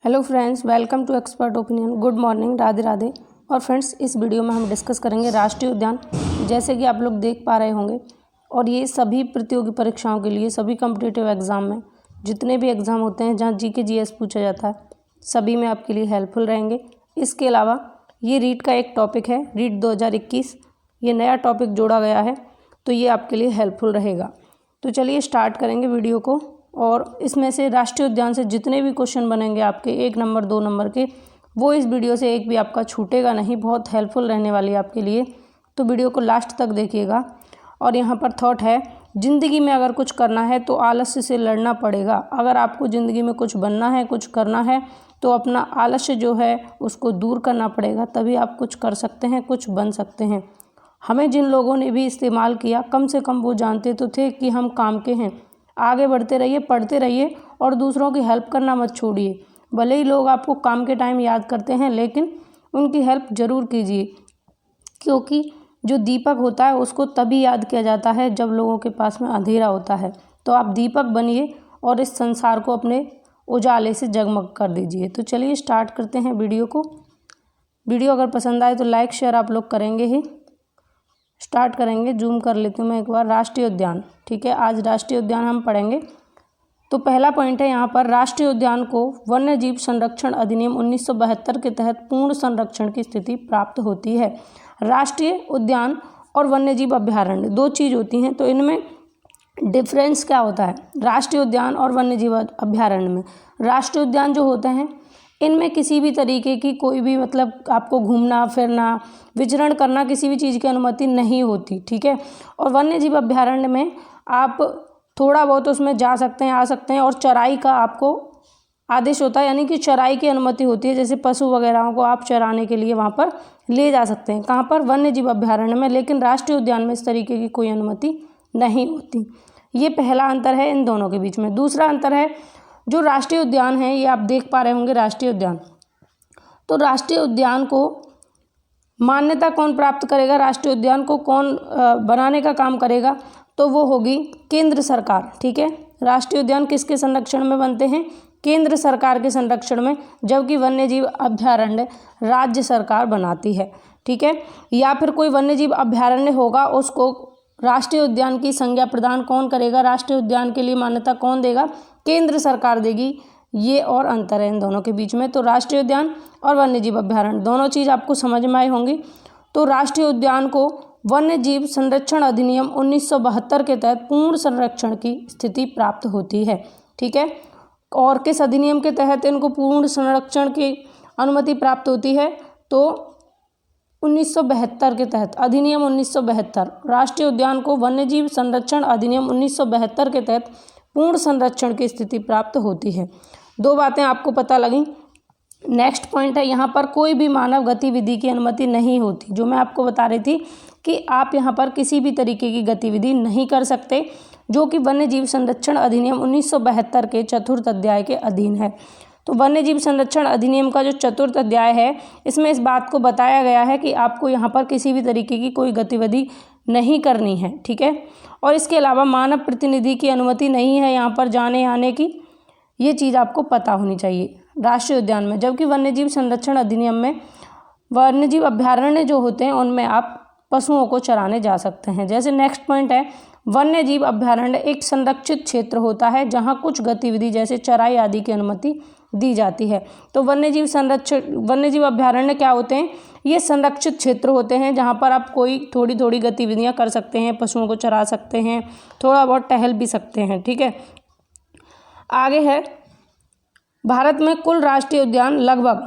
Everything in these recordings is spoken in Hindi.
Hello friends, welcome to expert opinion. Good morning, Radhe Radhe. और फ्रेंड्स, इस वीडियो में हम डिस्कस करेंगे राष्ट्रीय उद्यान। जैसे कि आप लोग देख पा रहे होंगे, और ये सभी प्रतियोगी परीक्षाओं के लिए, सभी कॉम्पिटिटिव एग्जाम में, जितने भी एग्ज़ाम होते हैं जहाँ जीके जीएस पूछा जाता है, सभी में आपके लिए हेल्पफुल रहेंगे। इसके अलावा ये रीट का एक टॉपिक है, रीट 2021, ये नया टॉपिक जोड़ा गया है, तो ये आपके लिए हेल्पफुल रहेगा। तो चलिए स्टार्ट करेंगे वीडियो को। और इसमें से राष्ट्रीय उद्यान से जितने भी क्वेश्चन बनेंगे आपके 1 नंबर 2 नंबर के, वो इस वीडियो से एक भी आपका छूटेगा नहीं, बहुत हेल्पफुल रहने वाली है आपके लिए। तो वीडियो को लास्ट तक देखिएगा। और यहाँ पर थॉट है, ज़िंदगी में अगर कुछ करना है तो आलस्य से लड़ना पड़ेगा। अगर आपको ज़िंदगी में कुछ बनना है, कुछ करना है, तो अपना आलस्य जो है उसको दूर करना पड़ेगा, तभी आप कुछ कर सकते हैं, कुछ बन सकते हैं। हमें जिन लोगों ने भी इस्तेमाल किया, कम से कम वो जानते तो थे कि हम काम के हैं। आगे बढ़ते रहिए, पढ़ते रहिए और दूसरों की हेल्प करना मत छोड़िए। भले ही लोग आपको काम के टाइम याद करते हैं, लेकिन उनकी हेल्प ज़रूर कीजिए, क्योंकि जो दीपक होता है उसको तभी याद किया जाता है जब लोगों के पास में अंधेरा होता है। तो आप दीपक बनिए और इस संसार को अपने उजाले से जगमग कर दीजिए। तो चलिए स्टार्ट करते हैं वीडियो को। वीडियो अगर पसंद आए तो लाइक शेयर आप लोग करेंगे ही। स्टार्ट करेंगे। जूम कर लेती हूँ मैं एक बार। राष्ट्रीय उद्यान, ठीक है, आज राष्ट्रीय उद्यान हम पढ़ेंगे। तो पहला पॉइंट है यहाँ पर, राष्ट्रीय उद्यान को वन्य जीव संरक्षण अधिनियम 1972 के तहत पूर्ण संरक्षण की स्थिति प्राप्त होती है। राष्ट्रीय उद्यान और वन्य जीव अभ्यारण्य दो चीज़ होती हैं, तो इनमें डिफरेंस क्या होता है? राष्ट्रीय उद्यान और वन्य जीव अभ्यारण्य में, राष्ट्रीय उद्यान जो होते हैं इनमें किसी भी तरीके की कोई भी आपको घूमना फिरना, विचरण करना, किसी भी चीज़ की अनुमति नहीं होती, ठीक है। और वन्य जीव अभ्यारण्य में आप थोड़ा बहुत उसमें जा सकते हैं, आ सकते हैं, और चराई का आपको आदेश होता है, यानी कि चराई की अनुमति होती है। जैसे पशु वगैरह को आप चराने के लिए वहाँ पर ले जा सकते हैं। कहाँ पर? वन्य जीव अभ्यारण्य में। लेकिन राष्ट्रीय उद्यान में इस तरीके की कोई अनुमति नहीं होती। ये पहला अंतर है इन दोनों के बीच में। दूसरा अंतर है, जो राष्ट्रीय उद्यान है, ये आप देख पा रहे होंगे राष्ट्रीय उद्यान, तो राष्ट्रीय उद्यान को मान्यता कौन प्राप्त करेगा? राष्ट्रीय उद्यान को कौन बनाने का काम करेगा? तो वो होगी केंद्र सरकार, ठीक है। राष्ट्रीय उद्यान किसके संरक्षण में बनते हैं? केंद्र सरकार के संरक्षण में, जबकि वन्यजीव अभ्यारण्य राज्य सरकार बनाती है, ठीक है। या फिर कोई वन्यजीव अभ्यारण्य होगा, उसको राष्ट्रीय उद्यान की संज्ञा प्रदान कौन करेगा? राष्ट्रीय उद्यान के लिए मान्यता कौन देगा? केंद्र सरकार देगी। ये और अंतर है इन दोनों के बीच में। तो राष्ट्रीय उद्यान और वन्यजीव अभ्यारण्य दोनों चीज़ आपको समझ में आई होंगी। तो राष्ट्रीय उद्यान को वन्यजीव संरक्षण अधिनियम 1972 के तहत पूर्ण संरक्षण की स्थिति प्राप्त होती है, ठीक है। और किस अधिनियम के तहत इनको पूर्ण संरक्षण की अनुमति प्राप्त होती है? तो 1972 के तहत, अधिनियम 1972। राष्ट्रीय उद्यान को वन्यजीव संरक्षण अधिनियम 1972 के तहत पूर्ण संरक्षण की स्थिति प्राप्त होती है। दो बातें आपको पता लगी। नेक्स्ट पॉइंट है, यहाँ पर कोई भी मानव गतिविधि की अनुमति नहीं होती। जो मैं आपको बता रही थी कि आप यहाँ पर किसी भी तरीके की गतिविधि नहीं कर सकते, जो कि वन्य जीव संरक्षण अधिनियम 1972 के 4th अध्याय के अधीन है। तो वन्य जीव संरक्षण अधिनियम का जो 4th अध्याय है, इसमें इस बात को बताया गया है कि आपको यहाँ पर किसी भी तरीके की कोई गतिविधि नहीं करनी है, ठीक है। और इसके अलावा मानव प्रतिनिधि की अनुमति नहीं है यहाँ पर जाने आने की। ये चीज़ आपको पता होनी चाहिए राष्ट्रीय उद्यान में। जबकि वन्यजीव संरक्षण अधिनियम में वन्यजीव अभ्यारण्य जो होते हैं उनमें आप पशुओं को चराने जा सकते हैं। जैसे नेक्स्ट पॉइंट है, वन्यजीव अभ्यारण्य एक संरक्षित क्षेत्र होता है जहाँ कुछ गतिविधि जैसे चराई आदि की अनुमति दी जाती है। तो वन्यजीव अभ्यारण्य क्या होते हैं? ये संरक्षित क्षेत्र होते हैं जहाँ पर आप कोई थोड़ी थोड़ी गतिविधियाँ कर सकते हैं, पशुओं को चरा सकते हैं, थोड़ा बहुत टहल भी सकते हैं, ठीक है। आगे है, भारत में कुल राष्ट्रीय उद्यान लगभग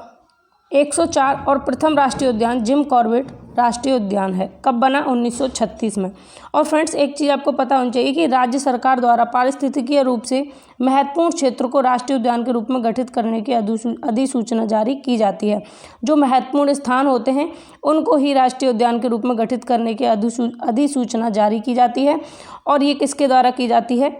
104 और प्रथम राष्ट्रीय उद्यान जिम कॉर्बेट राष्ट्रीय उद्यान है। कब बना? 1936 में। और फ्रेंड्स, एक चीज़ आपको पता होनी चाहिए कि राज्य सरकार द्वारा पारिस्थितिकीय रूप से महत्वपूर्ण क्षेत्र को राष्ट्रीय उद्यान के रूप में गठित करने की अधिसूचना जारी की जाती है। जो महत्वपूर्ण स्थान होते हैं उनको ही राष्ट्रीय उद्यान के रूप में गठित करने की अधिसूचना जारी की जाती है। और ये किसके द्वारा की जाती है?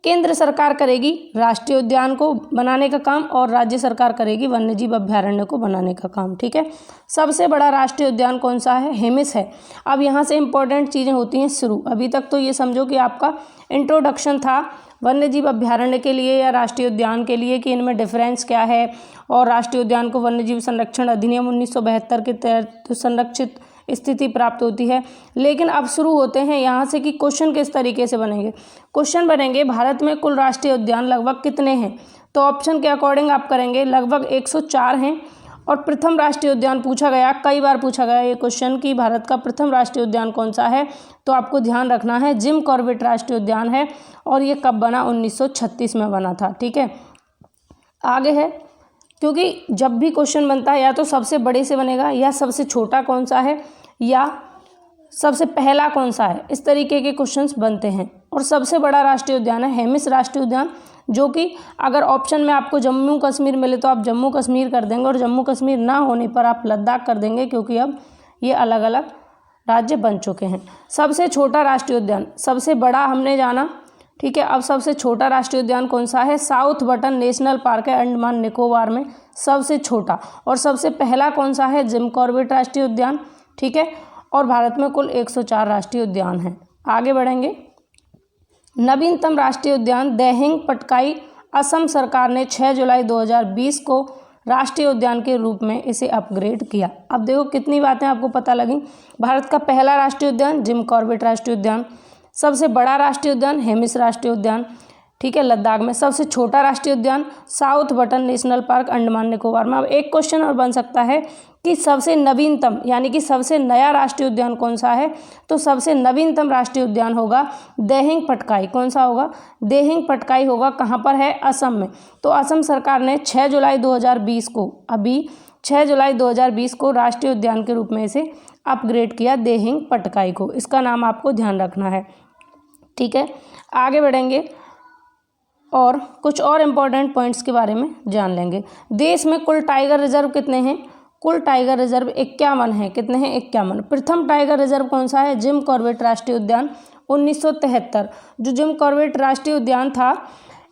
केंद्र सरकार करेगी राष्ट्रीय उद्यान को बनाने का काम, और राज्य सरकार करेगी वन्यजीव अभ्यारण्य को बनाने का काम, ठीक है। सबसे बड़ा राष्ट्रीय उद्यान कौन सा है? हेमिस है। अब यहाँ से इंपॉर्टेंट चीज़ें होती हैं शुरू। अभी तक तो ये समझो कि आपका इंट्रोडक्शन था वन्य जीव अभ्यारण्य के लिए या राष्ट्रीय उद्यान के लिए, कि इनमें डिफरेंस क्या है। और राष्ट्रीय उद्यान को वन्य जीव संरक्षण अधिनियम 1972 के तहत संरक्षित स्थिति प्राप्त होती है। लेकिन अब शुरू होते हैं यहाँ से कि क्वेश्चन किस तरीके से बनेंगे। क्वेश्चन बनेंगे भारत में कुल राष्ट्रीय उद्यान लगभग कितने हैं, तो ऑप्शन के अकॉर्डिंग आप करेंगे लगभग 104 हैं। और प्रथम राष्ट्रीय उद्यान पूछा गया, कई बार पूछा गया ये क्वेश्चन कि भारत का प्रथम राष्ट्रीय उद्यान कौन सा है, तो आपको ध्यान रखना है जिम कॉर्बेट राष्ट्रीय उद्यान है। और ये कब बना, 1936 में बना था। ठीक है, आगे है, क्योंकि जब भी क्वेश्चन बनता है या तो सबसे बड़े से बनेगा, या सबसे छोटा कौन सा है, या सबसे पहला कौन सा है, इस तरीके के क्वेश्चंस बनते हैं। और सबसे बड़ा राष्ट्रीय उद्यान है हेमिस राष्ट्रीय उद्यान, जो कि अगर ऑप्शन में आपको जम्मू कश्मीर मिले तो आप जम्मू कश्मीर कर देंगे, और जम्मू कश्मीर ना होने पर आप लद्दाख कर देंगे, क्योंकि अब ये अलग अलग राज्य बन चुके हैं। सबसे छोटा राष्ट्रीय उद्यान, सबसे बड़ा हमने जाना, ठीक है। अब सबसे छोटा राष्ट्रीय उद्यान कौन सा है, साउथ बटन नेशनल पार्क है अंडमान निकोबार में, सबसे छोटा। और सबसे पहला कौन सा है, जिम कॉर्बेट राष्ट्रीय उद्यान, ठीक है। और भारत में कुल 104 राष्ट्रीय उद्यान हैं। आगे बढ़ेंगे, नवीनतम राष्ट्रीय उद्यान देहिंग पटकाई, असम सरकार ने 6 जुलाई 2020 को राष्ट्रीय उद्यान के रूप में इसे अपग्रेड किया। अब देखो कितनी बातें आपको पता लगी। भारत का पहला राष्ट्रीय उद्यान जिम कॉर्बेट राष्ट्रीय उद्यान, सबसे बड़ा राष्ट्रीय उद्यान हेमिस राष्ट्रीय उद्यान, ठीक है, लद्दाख में। सबसे छोटा राष्ट्रीय उद्यान south button national park Andaman Nicobar में। अब एक क्वेश्चन और बन सकता है कि सबसे नवीनतम यानी कि सबसे नया राष्ट्रीय उद्यान कौन सा है, तो सबसे नवीनतम राष्ट्रीय उद्यान होगा देहिंग पटकाई। कौन सा होगा, देहिंग पटकाई होगा। कहाँ पर है, असम में। तो असम सरकार ने 6 जुलाई 2020 को, अभी 6 जुलाई 2020 को राष्ट्रीय उद्यान के रूप में इसे अपग्रेड किया, देहिंग पटकाई को। इसका नाम आपको ध्यान रखना है, ठीक है। आगे बढ़ेंगे और कुछ और इम्पोर्टेंट पॉइंट्स के बारे में जान लेंगे। देश में कुल टाइगर रिजर्व कितने हैं, कुल टाइगर रिजर्व 51 हैं। कितने हैं, 51। प्रथम टाइगर रिजर्व कौन सा है, जिम कॉर्बेट राष्ट्रीय उद्यान 1973। जो जिम कॉर्बेट राष्ट्रीय उद्यान था,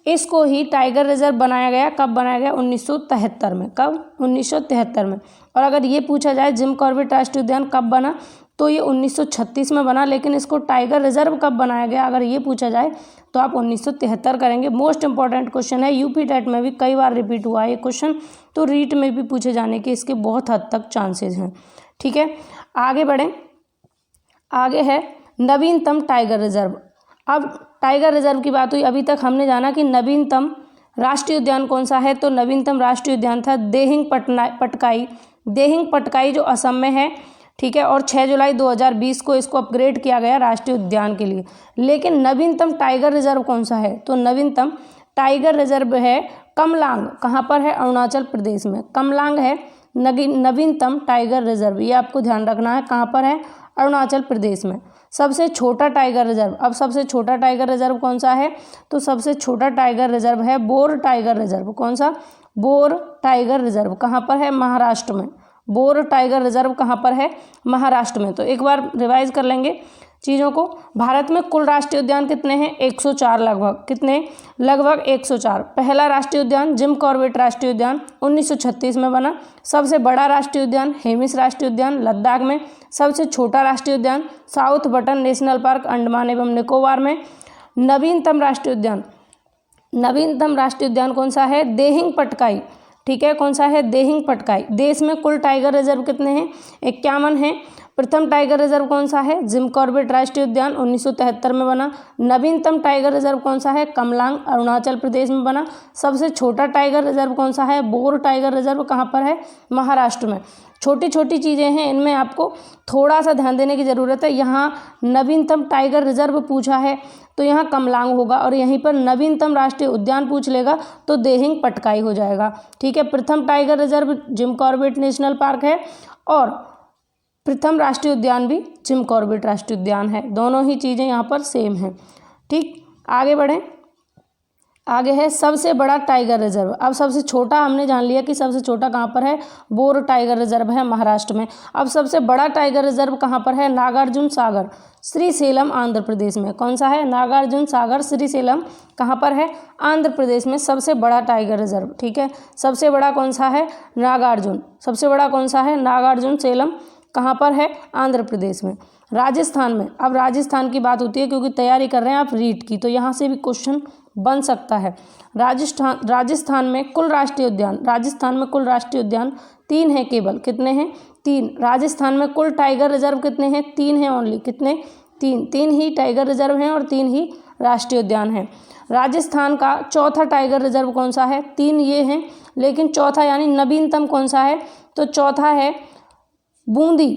इसको ही टाइगर रिजर्व बनाया गया। कब बनाया गया, 1973 में। कब, 1973 में। और अगर ये पूछा जाए जिम कॉर्बेट राष्ट्रीय उद्यान कब बना, तो ये 1936 में बना। लेकिन इसको टाइगर रिजर्व कब बनाया गया, अगर ये पूछा जाए तो आप 1973 करेंगे। मोस्ट इंपॉर्टेंट क्वेश्चन है, यूपी टेट में भी कई बार रिपीट हुआ है ये क्वेश्चन, तो रीट में भी पूछे जाने के इसके बहुत हद तक चांसेस हैं, ठीक है। आगे बढ़ें, आगे है नवीनतम टाइगर रिजर्व। अब टाइगर रिजर्व की बात हुई, अभी तक हमने जाना कि नवीनतम राष्ट्रीय उद्यान कौन सा है, तो नवीनतम राष्ट्रीय उद्यान था देहिंग पटकाई। देहिंग पटकाई जो असम में है, ठीक है। और 6 जुलाई 2020 को इसको अपग्रेड किया गया राष्ट्रीय उद्यान के लिए। लेकिन नवीनतम टाइगर रिजर्व कौन सा है, तो नवीनतम टाइगर रिजर्व है कमलांग। कहाँ पर है, अरुणाचल प्रदेश में। कमलांग है नवीनतम टाइगर रिजर्व, ये आपको ध्यान रखना है। कहाँ पर है, अरुणाचल प्रदेश में। सबसे छोटा टाइगर रिजर्व, अब सबसे छोटा टाइगर रिजर्व कौन सा है, तो सबसे छोटा टाइगर रिजर्व है बोर टाइगर रिजर्व। कौन सा, बोर टाइगर रिजर्व। कहाँ पर है, महाराष्ट्र में। बोर टाइगर रिजर्व कहाँ पर है, महाराष्ट्र में। तो एक बार रिवाइज कर लेंगे चीज़ों को। भारत में कुल राष्ट्रीय उद्यान कितने हैं, 104 लगभग। कितने, लगभग 104। पहला राष्ट्रीय उद्यान जिम कॉर्बेट राष्ट्रीय उद्यान 1936 में बना। सबसे बड़ा राष्ट्रीय उद्यान हेमिस राष्ट्रीय उद्यान लद्दाख में। सबसे छोटा राष्ट्रीय उद्यान south button national park Andaman एवं निकोबार में। नवीनतम राष्ट्रीय उद्यान, नवीनतम राष्ट्रीय उद्यान कौन सा है, देहिंग पटकाई, ठीक है। कौन सा है, देहिंग पटकाई। देश में कुल टाइगर रिजर्व कितने हैं, 51 हैं। प्रथम टाइगर रिजर्व कौन सा है, जिम कॉर्बेट राष्ट्रीय उद्यान 1973 में बना। नवीनतम टाइगर रिजर्व कौन सा है, कमलांग अरुणाचल प्रदेश में बना। सबसे छोटा टाइगर रिजर्व कौन सा है, बोर टाइगर रिजर्व। कहाँ पर है, महाराष्ट्र में। छोटी छोटी चीज़ें हैं, इनमें आपको थोड़ा सा ध्यान देने की ज़रूरत है। यहाँ नवीनतम टाइगर रिजर्व पूछा है तो यहाँ कमलांग होगा, और यहीं पर नवीनतम राष्ट्रीय उद्यान पूछ लेगा तो देहिंग पटकाई हो जाएगा, ठीक है। प्रथम tiger reserve Jim Corbett national park है, और प्रथम राष्ट्रीय उद्यान भी जिम कॉर्बेट राष्ट्रीय उद्यान है। दोनों ही चीज़ें यहाँ पर सेम हैं, ठीक। आगे बढ़ें, आगे है सबसे बड़ा टाइगर रिजर्व। अब सबसे छोटा हमने जान लिया कि सबसे छोटा कहाँ पर है, बोर टाइगर रिजर्व है महाराष्ट्र में। अब सबसे बड़ा टाइगर रिजर्व कहाँ पर है, नागार्जुन सागर श्रीशैलम आंध्र प्रदेश में। कौन सा है, नागार्जुन सागर श्रीशैलम कहाँ पर है, आंध्र प्रदेश में। सबसे बड़ा टाइगर रिजर्व, ठीक है। सबसे बड़ा कौन सा है, नागार्जुन। सबसे बड़ा कौन सा है, नागार्जुन सेलम कहाँ पर है, आंध्र प्रदेश में। राजस्थान में, अब राजस्थान की बात होती है क्योंकि तैयारी कर रहे हैं आप रीट की, तो यहाँ से भी क्वेश्चन बन सकता है। राजस्थान में कुल राष्ट्रीय उद्यान, राजस्थान में कुल राष्ट्रीय उद्यान 3 हैं केवल। कितने हैं? 3। राजस्थान में कुल टाइगर रिजर्व कितने हैं? 3 हैं ओनली। कितने? 3 ही टाइगर रिजर्व हैं और 3 ही राष्ट्रीय उद्यान हैं। राजस्थान का चौथा टाइगर रिजर्व कौन सा है? 3 ये हैं, लेकिन चौथा यानी नवीनतम कौन सा है? तो चौथा है बूंदी।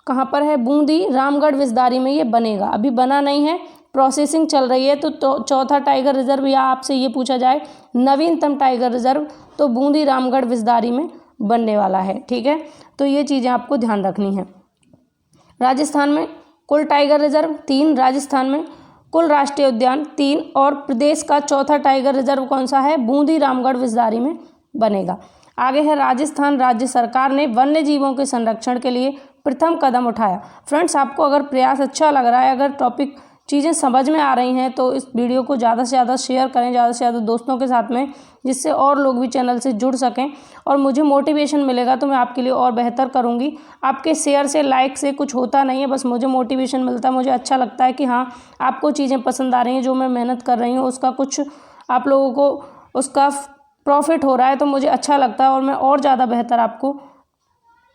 कहाँ पर है? बूंदी रामगढ़ विस्तारी में ये बनेगा, अभी बना नहीं है, प्रोसेसिंग चल रही है। तो चौथा टाइगर रिजर्व, या आपसे ये पूछा जाए नवीनतम टाइगर रिजर्व, तो बूंदी रामगढ़ विस्तारी में बनने वाला है। ठीक है, तो ये चीज़ें आपको ध्यान रखनी है। राजस्थान में कुल टाइगर रिजर्व 3, राजस्थान में कुल राष्ट्रीय उद्यान 3, और प्रदेश का चौथा टाइगर रिजर्व कौन सा है? बूंदी रामगढ़ विस्तारी में बनेगा। आगे है राजस्थान राज्य सरकार ने वन्य जीवों के संरक्षण के लिए प्रथम कदम उठाया। फ्रेंड्स, आपको अगर प्रयास अच्छा लग रहा है, अगर टॉपिक चीज़ें समझ में आ रही हैं, तो इस वीडियो को ज़्यादा से ज़्यादा शेयर करें, ज़्यादा से ज़्यादा दोस्तों के साथ में, जिससे और लोग भी चैनल से जुड़ सकें और मुझे मोटिवेशन मिलेगा तो मैं आपके लिए और बेहतर करूँगी। आपके शेयर से, लाइक से कुछ होता नहीं है, बस मुझे मोटिवेशन मिलता है, मुझे अच्छा लगता है कि हाँ, आपको चीज़ें पसंद आ रही हैं, जो मैं मेहनत कर रही हूँ उसका कुछ आप लोगों को उसका प्रॉफिट हो रहा है, तो मुझे अच्छा लगता है और मैं और ज़्यादा बेहतर आपको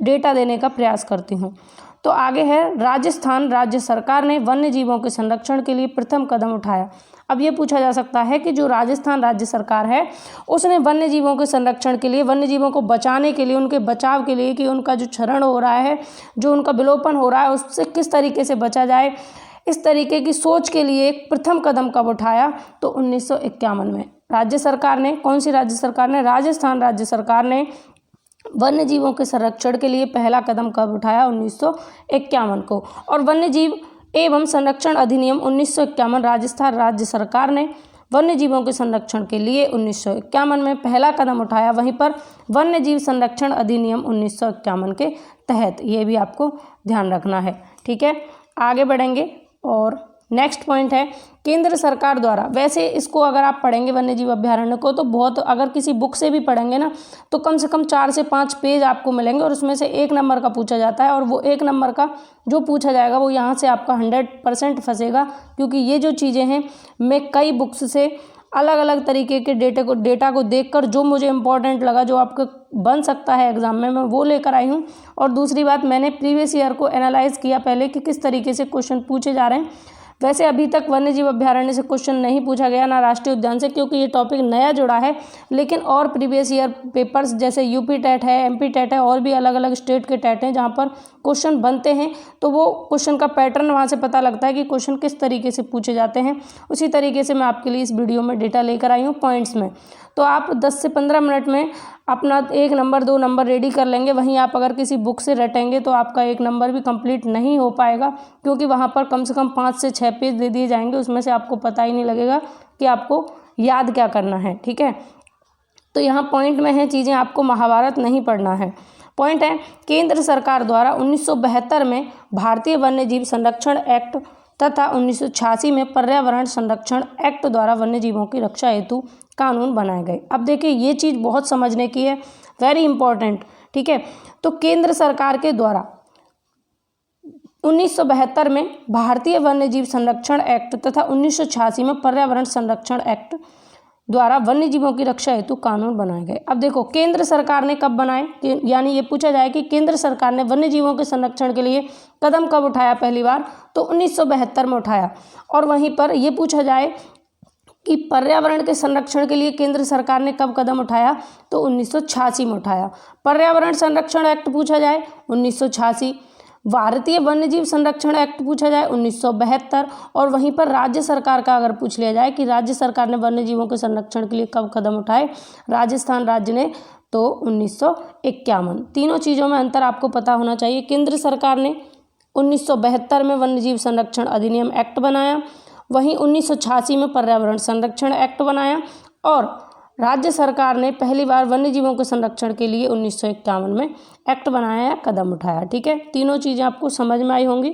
डेटा देने का प्रयास करती हूँ। तो आगे है राजस्थान राज्य सरकार ने वन्य जीवों के संरक्षण के लिए प्रथम कदम उठाया। अब ये पूछा जा सकता है कि जो राजस्थान राज्य सरकार है उसने वन्य जीवों के संरक्षण के लिए, वन्य जीवों को बचाने के लिए, उनके बचाव के लिए, कि उनका जो क्षरण हो रहा है, जो उनका विलोपन हो रहा है, उससे किस तरीके से बचा जाए, इस तरीके की सोच के लिए एक प्रथम कदम कब उठाया? तो 1951 में राज्य सरकार ने, कौन सी राज्य सरकार ने? राजस्थान राज्य सरकार ने वन्य जीवों के संरक्षण के लिए पहला कदम कब उठाया? 1951 को। और वन्य जीव एवं संरक्षण अधिनियम 1951, राजस्थान राज्य सरकार ने वन्य जीवों के संरक्षण के लिए 1951 में पहला कदम उठाया। वहीं पर वन्य जीव संरक्षण अधिनियम 1951 के तहत, ये भी आपको ध्यान रखना है। ठीक है, आगे बढ़ेंगे और नेक्स्ट पॉइंट है केंद्र सरकार द्वारा। वैसे इसको अगर आप पढ़ेंगे वन्य जीव अभ्यारण्य को, तो बहुत, अगर किसी बुक से भी पढ़ेंगे ना, तो कम से कम 4 से 5 पेज आपको मिलेंगे और उसमें से 1 नंबर का पूछा जाता है, और वो 1 नंबर का जो पूछा जाएगा वो यहाँ से आपका 100% फंसेगा, क्योंकि ये जो चीज़ें हैं मैं कई बुक्स से अलग अलग तरीके के डेटा को देखकर जो मुझे इम्पोर्टेंट लगा, जो आपको बन सकता है एग्जाम में, मैं वो लेकर आई हूँ। और दूसरी बात, मैंने प्रीवियस ईयर को एनालाइज किया पहले कि किस तरीके से क्वेश्चन पूछे जा रहे हैं। वैसे अभी तक वन्य जीव अभ्यारण्य से क्वेश्चन नहीं पूछा गया, ना राष्ट्रीय उद्यान से, क्योंकि ये टॉपिक नया जुड़ा है, लेकिन और प्रीवियस ईयर पेपर्स जैसे यूपी टेट है, एमपी टेट है, और भी अलग अलग स्टेट के टेट हैं जहाँ पर क्वेश्चन बनते हैं, तो वो क्वेश्चन का पैटर्न वहाँ से पता लगता है कि क्वेश्चन किस तरीके से पूछे जाते हैं। उसी तरीके से मैं आपके लिए इस वीडियो में डेटा लेकर आई हूँ पॉइंट्स में। तो आप 10 से 15 मिनट में अपना 1 नंबर 2 नंबर रेडी कर लेंगे। वहीं आप अगर किसी बुक से रटेंगे तो आपका 1 नंबर भी कंप्लीट नहीं हो पाएगा, क्योंकि वहाँ पर कम से कम 5 से 6 पेज दे दिए जाएंगे, उसमें से आपको पता ही नहीं लगेगा कि आपको याद क्या करना है। ठीक है, तो यहाँ पॉइंट में है चीज़ें, आपको महाभारत नहीं पढ़ना है। पॉइंट है केंद्र सरकार द्वारा 1972 में भारतीय वन्य जीव संरक्षण एक्ट तथा 1986 में पर्यावरण संरक्षण एक्ट द्वारा वन्य जीवों की रक्षा हेतु कानून बनाए गए। अब देखिए, ये चीज़ बहुत समझने की है, वेरी इंपॉर्टेंट। ठीक है, तो केंद्र सरकार के द्वारा 1972 में भारतीय वन्य जीव संरक्षण एक्ट तथा 1986 में पर्यावरण संरक्षण एक्ट द्वारा वन्य जीवों की रक्षा हेतु कानून बनाए गए। अब देखो, केंद्र सरकार ने कब बनाए, यानी ये पूछा जाए कि केंद्र सरकार ने वन्य जीवों के संरक्षण के लिए कदम कब उठाया पहली बार, तो 1972 में उठाया। और वहीं पर ये पूछा जाए कि पर्यावरण के संरक्षण के लिए केंद्र सरकार ने कब कदम उठाया, तो 1986 में उठाया। पर्यावरण संरक्षण एक्ट पूछा जाए 1986, भारतीय वन्यजीव संरक्षण एक्ट पूछा जाए 1972, और वहीं पर राज्य सरकार का अगर पूछ लिया जाए कि राज्य सरकार ने वन्यजीवों के संरक्षण के लिए कब कदम उठाए, राजस्थान राज्य ने, तो 1951। तीनों चीज़ों में अंतर आपको पता होना चाहिए। केंद्र सरकार ने 1972 में वन्यजीव संरक्षण अधिनियम एक्ट बनाया, वहीं 1986 में पर्यावरण संरक्षण एक्ट बनाया, और राज्य सरकार ने पहली बार वन्य जीवों के संरक्षण के लिए 1951 में एक्ट बनाया या कदम उठाया। ठीक है, तीनों चीज़ें आपको समझ में आई होंगी।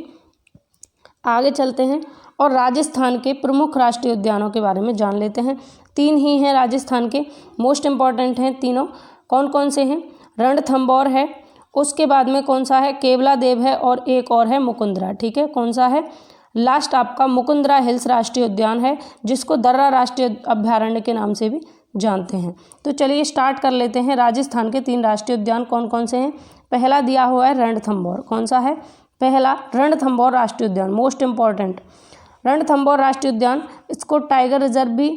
आगे चलते हैं और राजस्थान के प्रमुख राष्ट्रीय उद्यानों के बारे में जान लेते हैं। 3 ही हैं राजस्थान के, मोस्ट इम्पॉर्टेंट हैं तीनों। कौन कौन से हैं? रणथंभौर है, उसके बाद में कौन सा है, केवलादेव है और एक और है मुकुंदरा। ठीक है, कौन सा है, लास्ट आपका मुकुंदरा हिल्स राष्ट्रीय उद्यान है, जिसको दर्रा राष्ट्रीय अभ्यारण्य के नाम से भी जानते हैं। तो चलिए स्टार्ट कर लेते हैं। राजस्थान के 3 राष्ट्रीय उद्यान कौन कौन से हैं। पहला दिया हुआ है रणथंभौर। कौन सा है, पहला रणथंभौर राष्ट्रीय उद्यान, मोस्ट इंपॉर्टेंट रणथंभौर राष्ट्रीय उद्यान। इसको टाइगर रिजर्व भी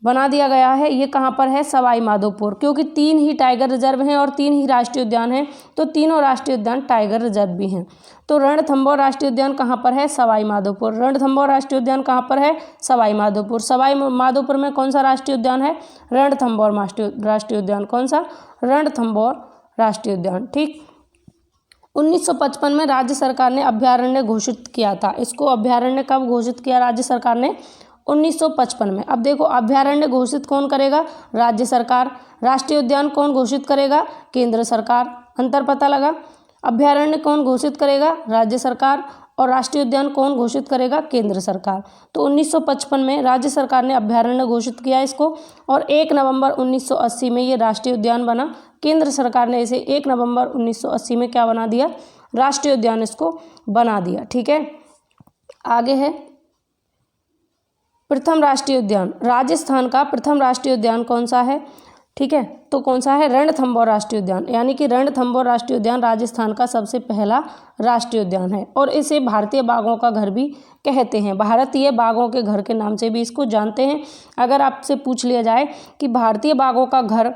बना दिया गया है। ये कहाँ पर है, सवाई माधोपुर, क्योंकि 3 ही टाइगर रिजर्व हैं और 3 ही राष्ट्रीय उद्यान हैं, तो तीनों राष्ट्रीय उद्यान टाइगर रिजर्व भी हैं। तो रणथंभौर राष्ट्रीय उद्यान कहाँ पर है, सवाई माधोपुर। रणथंभौर राष्ट्रीय उद्यान कहाँ पर है, सवाई माधोपुर। सवाई माधोपुर में कौन सा राष्ट्रीय उद्यान है, रणथंभौर राष्ट्रीय उद्यान। कौन सा, रणथंभौर राष्ट्रीय उद्यान। ठीक, 1955 में राज्य सरकार ने अभ्यारण्य घोषित किया था। इसको अभ्यारण्य कब घोषित किया राज्य सरकार ने, 1955 में। अब देखो, अभ्यारण्य घोषित कौन करेगा, राज्य सरकार। राष्ट्रीय उद्यान कौन घोषित करेगा, केंद्र सरकार। अंतर पता लगा, अभ्यारण्य कौन घोषित करेगा, राज्य सरकार, और राष्ट्रीय उद्यान कौन घोषित करेगा, केंद्र सरकार। तो 1955 में राज्य सरकार ने अभ्यारण्य घोषित किया इसको, और 1 नवंबर 1980 में ये राष्ट्रीय उद्यान बना। केंद्र सरकार ने इसे 1 नवंबर 1980 में क्या बना दिया, राष्ट्रीय उद्यान इसको बना दिया। ठीक है, आगे है प्रथम राष्ट्रीय उद्यान। राजस्थान का प्रथम राष्ट्रीय उद्यान कौन सा है, ठीक है, तो कौन सा है, रणथंभौर राष्ट्रीय उद्यान। यानी कि रणथंभौर राष्ट्रीय उद्यान राजस्थान का सबसे पहला राष्ट्रीय उद्यान है, और इसे भारतीय बाघों का घर भी कहते हैं। भारतीय बाघों के घर के नाम से भी इसको जानते हैं। अगर आपसे पूछ लिया जाए कि भारतीय बाघों का घर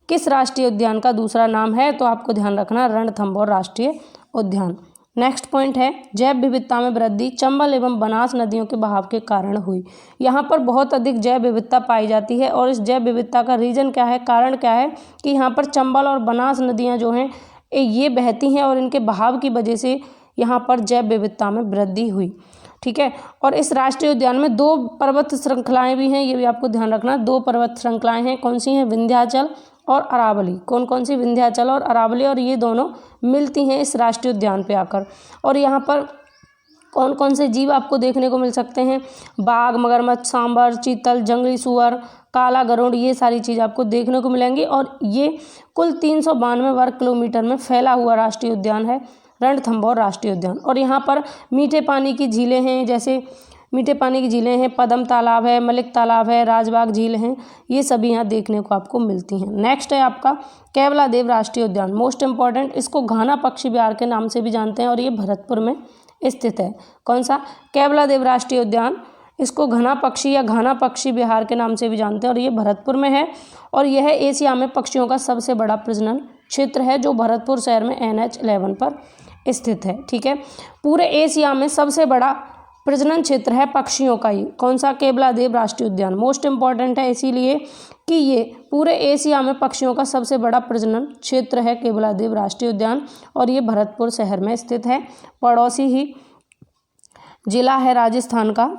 किस राष्ट्रीय उद्यान का दूसरा नाम है, तो आपको ध्यान रखना रणथंभौर राष्ट्रीय उद्यान। नेक्स्ट पॉइंट है जैव विविधता में वृद्धि चंबल एवं बनास नदियों के बहाव के कारण हुई। यहाँ पर बहुत अधिक जैव विविधता पाई जाती है, और इस जैव विविधता का रीजन क्या है, कारण क्या है कि यहाँ पर चंबल और बनास नदियाँ जो हैं ये बहती हैं, और इनके बहाव की वजह से यहाँ पर जैव विविधता में वृद्धि हुई। ठीक है, और इस राष्ट्रीय उद्यान में 2 पर्वत श्रृंखलाएँ भी हैं, ये भी आपको ध्यान रखना। 2 पर्वत श्रृंखलाएँ हैं, कौन सी हैं, विंध्याचल और अरावली। कौन कौन सी, विंध्याचल और अरावली, और ये दोनों मिलती हैं इस राष्ट्रीय उद्यान पे आकर। और यहाँ पर कौन कौन से जीव आपको देखने को मिल सकते हैं, बाघ, मगरमच्छ, सांभर, चीतल, जंगली सुअर, काला गरुड़, ये सारी चीज़ आपको देखने को मिलेंगी। और ये कुल 392 वर्ग किलोमीटर में फैला हुआ राष्ट्रीय उद्यान है रणथंभौर राष्ट्रीय उद्यान। और यहाँ पर मीठे पानी की झीलें हैं, जैसे मीठे पानी की झीलें हैं, पदम तालाब है, मलिक तालाब है, राजबाग झील हैं, ये सभी यहाँ देखने को आपको मिलती हैं। नेक्स्ट है आपका केवलादेव राष्ट्रीय उद्यान, मोस्ट इंपॉर्टेंट। इसको घाना पक्षी विहार के नाम से भी जानते हैं, और ये भरतपुर में स्थित है। कौन सा, केवलादेव राष्ट्रीय उद्यान। इसको घना पक्षी या घाना पक्षी विहार के नाम से भी जानते हैं, और ये भरतपुर में है। और यह एशिया में पक्षियों का सबसे बड़ा प्रजनन क्षेत्र है, जो भरतपुर शहर में NH11 पर स्थित है। ठीक है, पूरे एशिया में सबसे बड़ा प्रजनन क्षेत्र है पक्षियों का ही। कौन सा, केवलादेव राष्ट्रीय उद्यान। मोस्ट इंपॉर्टेंट है इसीलिए कि ये पूरे एशिया में पक्षियों का सबसे बड़ा प्रजनन क्षेत्र है केवलादेव राष्ट्रीय उद्यान, और ये भरतपुर शहर में स्थित है, पड़ोसी ही जिला है राजस्थान का।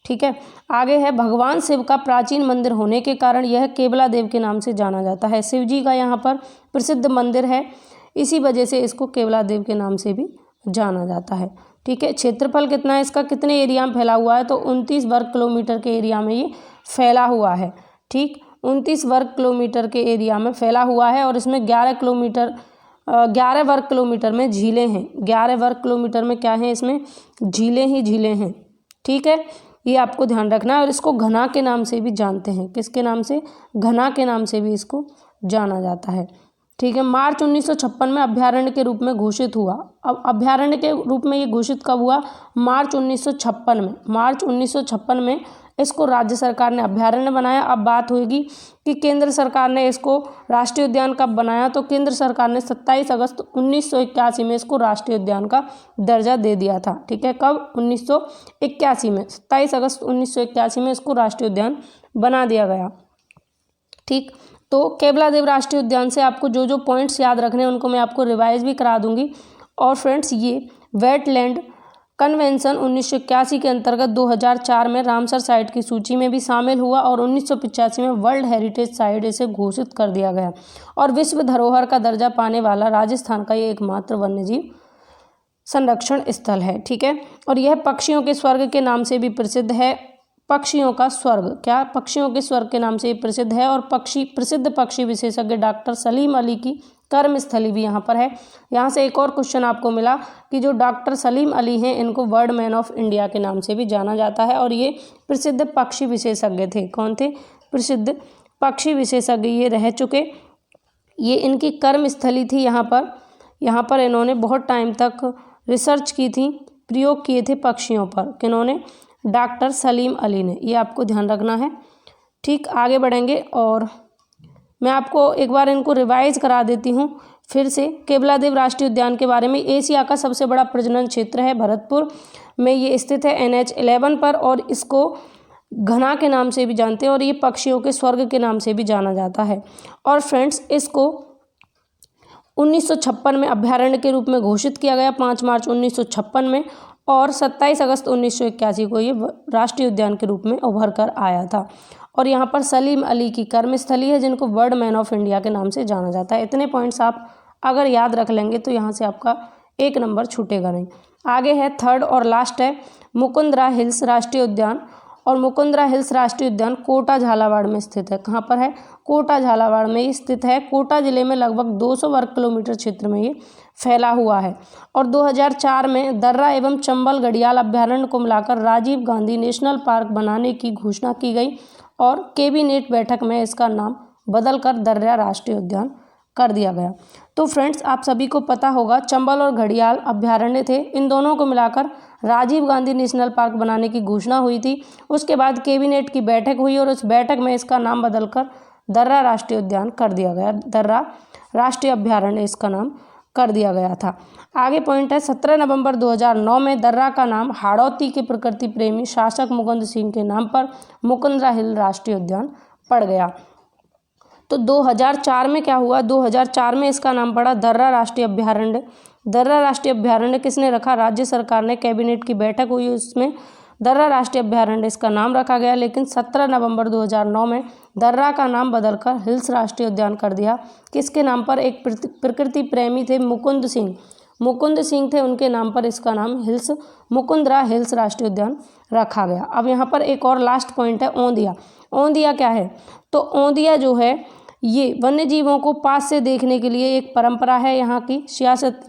ठीक है, आगे है भगवान शिव का प्राचीन मंदिर होने के कारण यह केवलादेव के नाम से जाना जाता है। शिव जी का यहाँ पर प्रसिद्ध मंदिर है, इसी वजह से इसको केवलादेव के नाम से भी जाना जाता है। ठीक है, क्षेत्रफल कितना है इसका, कितने एरिया में फैला हुआ है, तो 29 वर्ग किलोमीटर के एरिया में ये फैला हुआ है। ठीक, 29 वर्ग किलोमीटर के एरिया में फैला हुआ है, और इसमें 11 वर्ग किलोमीटर में झीलें हैं। 11 वर्ग किलोमीटर में क्या है, इसमें झीलें ही झीलें हैं। ठीक है, ये आपको ध्यान रखना है। और इसको घना के नाम से भी जानते हैं, किसके नाम से, घना के नाम से भी इसको जाना जाता है। ठीक है, मार्च 1956 में अभ्यारण्य के रूप में घोषित हुआ। अब अभ्यारण्य के रूप में ये घोषित कब हुआ, मार्च 1956 में। मार्च 1956 में इसको राज्य सरकार ने अभ्यारण्य बनाया। अब बात होगी कि केंद्र सरकार ने इसको राष्ट्रीय उद्यान कब बनाया, तो केंद्र सरकार ने 27 अगस्त 1981 में इसको राष्ट्रीय उद्यान का दर्जा दे दिया था। ठीक है, कब, 1981 में, 27 अगस्त 1981 में इसको राष्ट्रीय उद्यान बना दिया गया। ठीक, तो केवलादेव राष्ट्रीय उद्यान से आपको जो जो पॉइंट्स याद रखने हैं उनको मैं आपको रिवाइज भी करा दूंगी। और फ्रेंड्स, ये वेटलैंड कन्वेंशन 1981 के अंतर्गत 2004 में रामसर साइट की सूची में भी शामिल हुआ, और 1985 में वर्ल्ड हेरिटेज साइट इसे घोषित कर दिया गया, और विश्व धरोहर का दर्जा पाने वाला राजस्थान का ये एकमात्र वन्यजीव संरक्षण स्थल है। ठीक है, और यह पक्षियों के स्वर्ग के नाम से भी प्रसिद्ध है। पक्षियों का स्वर्ग, क्या पक्षियों के स्वर्ग के नाम से ये प्रसिद्ध है। और प्रसिद्ध पक्षी विशेषज्ञ डॉक्टर सलीम अली की कर्मस्थली भी यहाँ पर है। यहाँ से एक और क्वेश्चन आपको मिला कि जो डॉक्टर सलीम अली हैं इनको बर्ड मैन ऑफ इंडिया के नाम से भी जाना जाता है और ये प्रसिद्ध पक्षी विशेषज्ञ थे। कौन थे? प्रसिद्ध पक्षी विशेषज्ञ ये रह चुके। ये इनकी कर्मस्थली थी यहाँ पर इन्होंने बहुत टाइम तक रिसर्च की थी, प्रयोग किए थे पक्षियों पर। किन्होंने? डॉक्टर सलीम अली ने। ये आपको ध्यान रखना है। ठीक, आगे बढ़ेंगे और मैं आपको एक बार इनको रिवाइज करा देती हूँ फिर से। केवलादेव राष्ट्रीय उद्यान के बारे में, एशिया का सबसे बड़ा प्रजनन क्षेत्र है, भरतपुर में ये स्थित है NH11 पर, और इसको घना के नाम से भी जानते हैं और ये पक्षियों के स्वर्ग के नाम से भी जाना जाता है। और फ्रेंड्स, इसको 1956 में अभ्यारण्य के रूप में घोषित किया गया, 5 मार्च 1956 में, और 27 अगस्त 1981 को ये राष्ट्रीय उद्यान के रूप में उभर कर आया था। और यहाँ पर सलीम अली की कर्मस्थली है जिनको बर्ड मैन ऑफ इंडिया के नाम से जाना जाता है। इतने पॉइंट्स आप अगर याद रख लेंगे तो यहाँ से आपका 1 नंबर छूटेगा नहीं। आगे है थर्ड और लास्ट है मुकुंदरा हिल्स राष्ट्रीय उद्यान। और मुकुंदरा हिल्स राष्ट्रीय उद्यान कोटा झालावाड़ में स्थित है। कहाँ पर है? कोटा झालावाड़ में स्थित है। कोटा जिले में लगभग 200 वर्ग किलोमीटर क्षेत्र में ये फैला हुआ है। और 2004 में दर्रा एवं चंबल घड़ियाल अभ्यारण्य को मिलाकर राजीव गांधी नेशनल पार्क बनाने की घोषणा की गई और कैबिनेट बैठक में इसका नाम बदलकर दर्रा राष्ट्रीय उद्यान कर दिया गया। तो फ्रेंड्स, आप सभी को पता होगा चंबल और घड़ियाल अभ्यारण्य थे, इन दोनों को मिलाकर राजीव गांधी नेशनल पार्क बनाने की घोषणा हुई थी। उसके बाद कैबिनेट की बैठक हुई और उस बैठक में इसका नाम बदलकर दर्रा राष्ट्रीय उद्यान कर दिया गया। दर्रा राष्ट्रीय अभ्यारण्य इसका नाम कर दिया गया था। आगे पॉइंट है 17 नवंबर 2009 में दर्रा का नाम हाड़ौती के प्रकृति प्रेमी शासक मुकुंद सिंह के नाम पर मुकुंदरा हिल राष्ट्रीय उद्यान पड़ गया। तो 2004 में क्या हुआ? 2004 में इसका नाम पड़ा दर्रा राष्ट्रीय अभ्यारण्य। दर्रा राष्ट्रीय अभ्यारण्य किसने रखा? राज्य सरकार ने, कैबिनेट की बैठक हुई उसमें दर्रा राष्ट्रीय अभ्यारण्य इसका नाम रखा गया। लेकिन 17 नवंबर 2009 में दर्रा का नाम बदलकर हिल्स राष्ट्रीय उद्यान कर दिया। किसके नाम पर? एक प्रकृति प्रेमी थे मुकुंद सिंह थे, उनके नाम पर इसका नाम मुकुंदरा हिल्स राष्ट्रीय उद्यान रखा गया। अब यहाँ पर एक और लास्ट पॉइंट है औंधिया। औंधिया क्या है? तो औंधिया जो है ये वन्य जीवों को पास से देखने के लिए एक परंपरा है, यहाँ की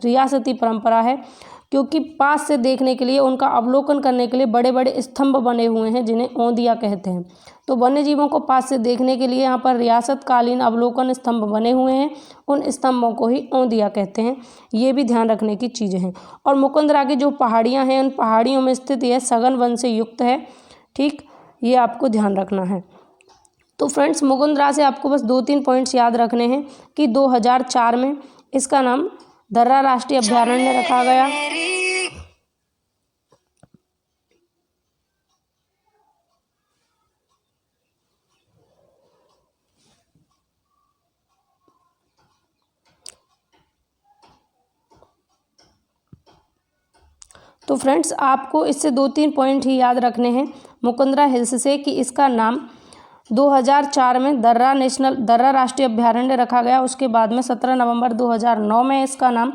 रियासती परंपरा है, क्योंकि पास से देखने के लिए, उनका अवलोकन करने के लिए बड़े बड़े स्तंभ बने हुए हैं जिन्हें औंधिया कहते हैं। तो वन्य जीवों को पास से देखने के लिए यहाँ पर रियासतकालीन अवलोकन स्तंभ बने हुए हैं, उन स्तंभों को ही औंधिया कहते हैं। ये भी ध्यान रखने की चीज़ें हैं। और मुकुंदरा की जो पहाड़ियाँ हैं उन पहाड़ियों में स्थित यह सघन वन से युक्त है। ठीक, ये आपको ध्यान रखना है। तो फ्रेंड्स, मुकुंदरा से आपको बस 2-3 पॉइंट्स याद रखने हैं कि 2004 में इसका नाम दर्रा राष्ट्रीय अभ्यारण्य रखा गया। तो फ्रेंड्स, आपको इससे 2-3 पॉइंट ही याद रखने हैं मुकुंदरा हिल्स से कि इसका नाम 2004 में दर्रा राष्ट्रीय अभ्यारण्य रखा गया। उसके बाद में 17 नवंबर 2009 में इसका नाम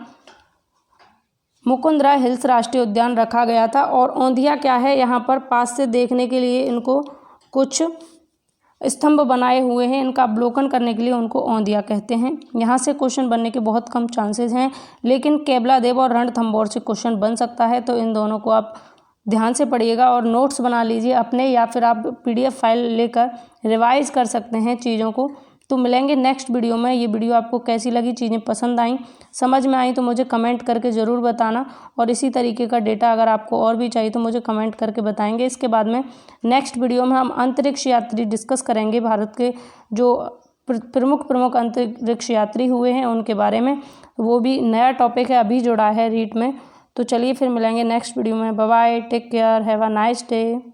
मुकुंदरा हिल्स राष्ट्रीय उद्यान रखा गया था। और औंधिया क्या है? यहाँ पर पास से देखने के लिए इनको कुछ स्तंभ बनाए हुए हैं, इनका अवलोकन करने के लिए उनको औंधिया कहते हैं। यहाँ से क्वेश्चन बनने के बहुत कम चांसेस हैं, लेकिन केवलादेव और रणथंभौर से क्वेश्चन बन सकता है। तो इन दोनों को आप ध्यान से पढ़िएगा और नोट्स बना लीजिए अपने, या फिर आप PDF फाइल लेकर रिवाइज कर सकते हैं चीज़ों को। तो मिलेंगे नेक्स्ट वीडियो में। ये वीडियो आपको कैसी लगी, चीज़ें पसंद आई, समझ में आई तो मुझे कमेंट करके ज़रूर बताना। और इसी तरीके का डेटा अगर आपको और भी चाहिए तो मुझे कमेंट करके बताएंगे। इसके बाद में नेक्स्ट वीडियो में हम अंतरिक्ष यात्री डिस्कस करेंगे, भारत के जो प्रमुख अंतरिक्ष यात्री हुए हैं उनके बारे में। वो भी नया टॉपिक है, अभी जुड़ा है रीट में। तो चलिए फिर मिलेंगे नेक्स्ट वीडियो में। Bye bye, take care, have a nice day.